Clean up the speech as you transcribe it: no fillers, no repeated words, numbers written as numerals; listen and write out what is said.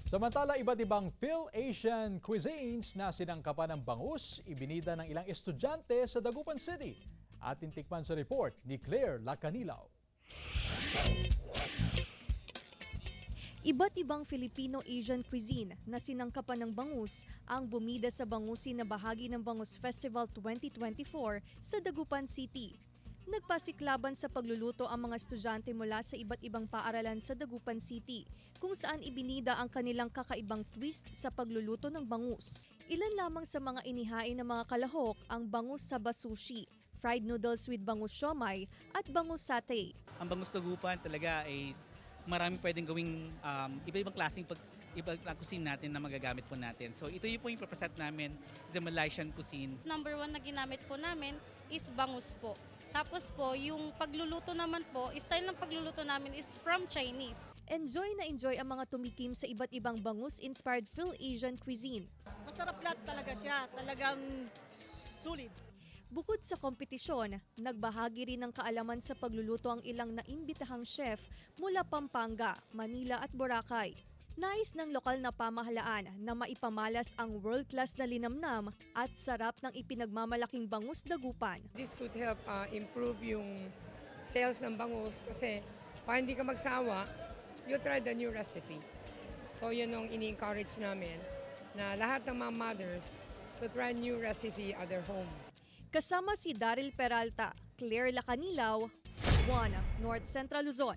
Samantala, iba't ibang Phil-Asian cuisines na sinangkapan ng bangus, ibinida ng ilang estudyante sa Dagupan City. Atin tikman sa report ni Claire Lacanilaw. Iba't ibang Filipino-Asian cuisine na sinangkapan ng bangus ang bumida sa bangusin na bahagi ng Bangus Festival 2024 sa Dagupan City. Nagpasiklaban sa pagluluto ang mga estudyante mula sa iba't ibang paaralan sa Dagupan City, kung saan ibinida ang kanilang kakaibang twist sa pagluluto ng bangus. Ilan lamang sa mga inihain ng mga kalahok ang bangus saba sushi, fried noodles with bangus siomai at bangus satay. Ang bangus Dagupan talaga ay marami pwedeng gawing iba-ibang klaseng ibang cuisine natin na magagamit po natin. So ito yung po yung present namin sa Malaysian cuisine. Number 1 na ginamit po namin is bangus po. Tapos po, yung pagluluto naman po, style ng pagluluto namin is from Chinese. Enjoy na enjoy ang mga tumikim sa iba't ibang bangus-inspired Phil-Asian cuisine. Masarap lahat talaga siya, talagang sulit. Bukod sa kompetisyon, nagbahagi rin ng kaalaman sa pagluluto ang ilang naimbitahang chef mula Pampanga, Manila at Boracay. Nais ng lokal na pamahalaan na maipamalas ang world-class na linamnam at sarap ng ipinagmamalaking bangus Dagupan. This could help improve yung sales ng bangus kasi para hindi ka magsawa, you try the new recipe. So yun ang ini-encourage namin na lahat ng mga mothers to try new recipe at their home. Kasama si Daryl Peralta, Claire Lacanilaw, 1 North Central Luzon.